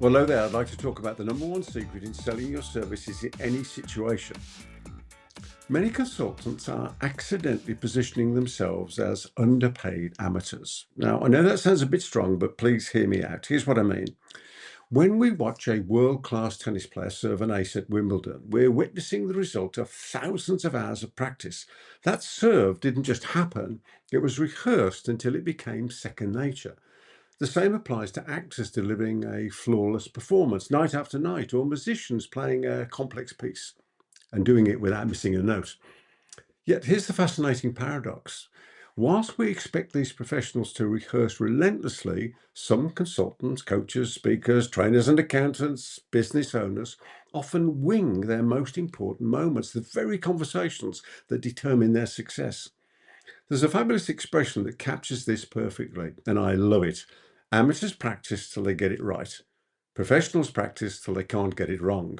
Well, hello there. I'd like to talk about the number one secret in selling your services in any situation. Many consultants are accidentally positioning themselves as underpaid amateurs. Now, I know that sounds a bit strong, but please hear me out. Here's what I mean. When we watch a world class tennis player serve an ace at Wimbledon, we're witnessing the result of thousands of hours of practice. That serve didn't just happen, it was rehearsed until it became second nature. The same applies to actors delivering a flawless performance night after night, or musicians playing a complex piece and doing it without missing a note. Yet here's the fascinating paradox. Whilst we expect these professionals to rehearse relentlessly, some consultants, coaches, speakers, trainers, and accountants, business owners often wing their most important moments, the very conversations that determine their success. There's a fabulous expression that captures this perfectly, and I love it. Amateurs practice till they get it right. Professionals practice till they can't get it wrong.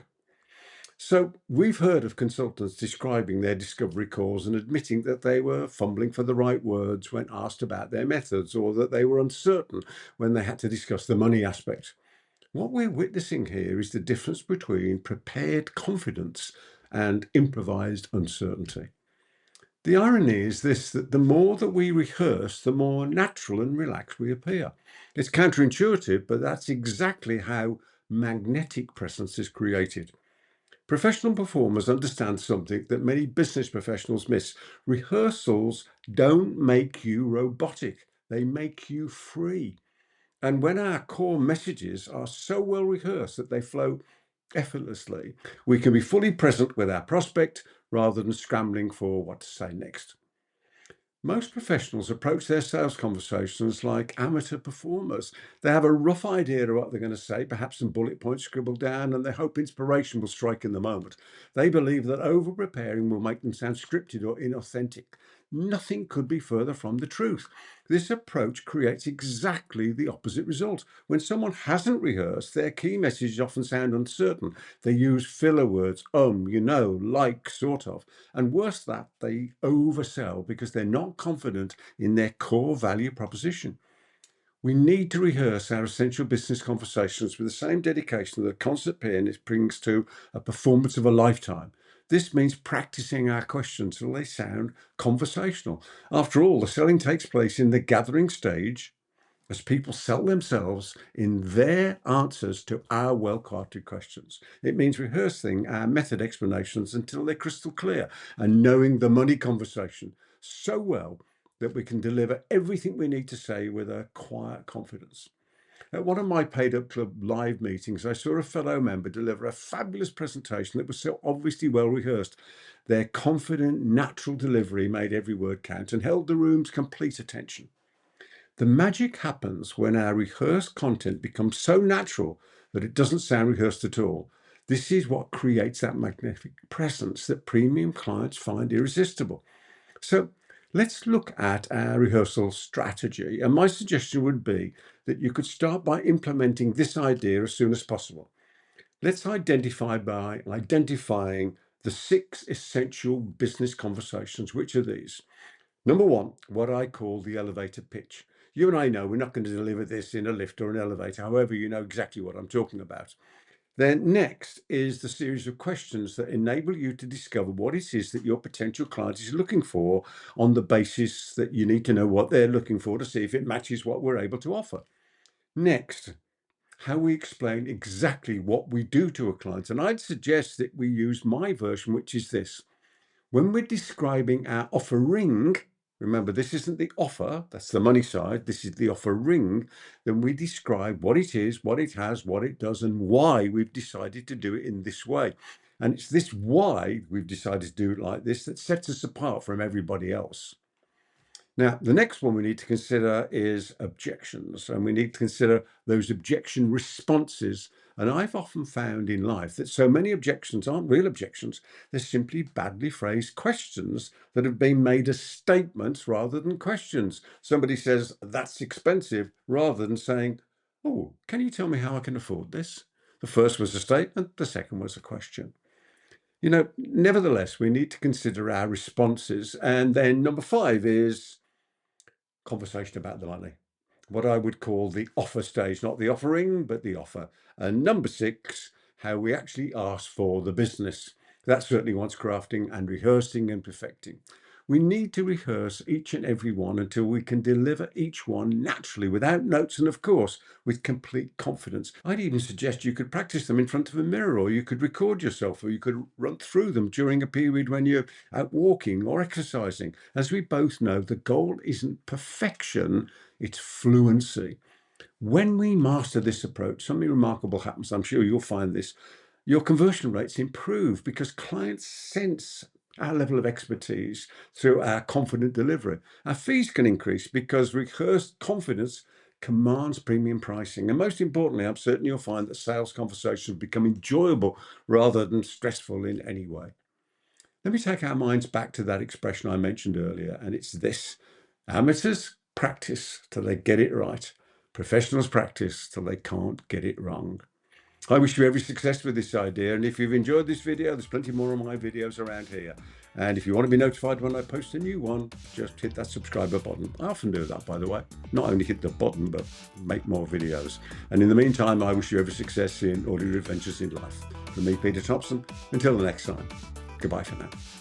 So, we've heard of consultants describing their discovery calls and admitting that they were fumbling for the right words when asked about their methods, or that they were uncertain when they had to discuss the money aspect. What we're witnessing here is the difference between prepared confidence and improvised uncertainty. The irony is this, that the more that we rehearse, the more natural and relaxed we appear. It's counterintuitive, but that's exactly how magnetic presence is created. Professional performers understand something that many business professionals miss. Rehearsals don't make you robotic, they make you free. And when our core messages are so well rehearsed that they flow effortlessly, we can be fully present with our prospect rather than scrambling for what to say next. Most professionals approach their sales conversations like amateur performers. They have a rough idea of what they're going to say, perhaps some bullet points scribbled down, and they hope inspiration will strike in the moment. They believe that over preparing will make them sound scripted or inauthentic. Nothing could be further from the truth. This approach creates exactly the opposite result. When someone hasn't rehearsed, their key messages often sound uncertain. They use filler words, like, sort of. And worse that, they oversell because they're not confident in their core value proposition. We need to rehearse our essential business conversations with the same dedication that a concert pianist brings to a performance of a lifetime. This means practicing our questions till they sound conversational. After all, the selling takes place in the gathering stage as people sell themselves in their answers to our well-crafted questions. It means rehearsing our method explanations until they're crystal clear and knowing the money conversation so well that we can deliver everything we need to say with a quiet confidence. At one of my paid up club live meetings, I saw a fellow member deliver a fabulous presentation that was so obviously well rehearsed. Their confident, natural delivery made every word count and held the room's complete attention. The magic happens when our rehearsed content becomes so natural that it doesn't sound rehearsed at all. This is what creates that magnetic presence that premium clients find irresistible. So let's look at our rehearsal strategy. And my suggestion would be that you could start by implementing this idea as soon as possible. Let's identify by identifying the 6 essential business conversations. Which are these? Number one, what I call the elevator pitch. You and I know we're not going to deliver this in a lift or an elevator. However, you know exactly what I'm talking about. Then next is the series of questions that enable you to discover what it is that your potential client is looking for, on the basis that you need to know what they're looking for to see if it matches what we're able to offer. Next, how we explain exactly what we do to a client. And I'd suggest that we use my version, which is this. When we're describing our offering, remember, this isn't the offer, that's the money side, this is the offering, then we describe what it is, what it has, what it does, and why we've decided to do it in this way. And it's this why we've decided to do it like this that sets us apart from everybody else. Now, the next one we need to consider is objections, and we need to consider those objection responses. And I've often found in life that so many objections aren't real objections, they're simply badly phrased questions that have been made as statements rather than questions. Somebody says, "That's expensive," rather than saying, "Oh, can you tell me how I can afford this?" The first was a statement, the second was a question. Nevertheless, we need to consider our responses. And then number 5 is conversation about the money. what I would call the offer stage, not the offering, but the offer. And number 6, how we actually ask for the business. That certainly wants crafting and rehearsing and perfecting. We need to rehearse each and every one until we can deliver each one naturally, without notes, and of course, with complete confidence. I'd even suggest you could practice them in front of a mirror, or you could record yourself, or you could run through them during a period when you're out walking or exercising. As we both know, the goal isn't perfection, it's fluency. When we master this approach, something remarkable happens. I'm sure you'll find this. Your conversion rates improve because clients sense our level of expertise through our confident delivery. Our fees can increase because rehearsed confidence commands premium pricing. And most importantly, I'm certain you'll find that sales conversations become enjoyable rather than stressful in any way. Let me take our minds back to that expression I mentioned earlier, and it's this: amateurs practice till they get it right. Professionals practice till they can't get it wrong. I wish you every success with this idea, and if you've enjoyed this video, there's plenty more of my videos around here. And if you want to be notified when I post a new one, just hit that subscriber button. I often do that, by the way. Not only hit the button, but make more videos. And in the meantime, I wish you every success in all your adventures in life. From me, Peter Thomson, until the next time, goodbye for now.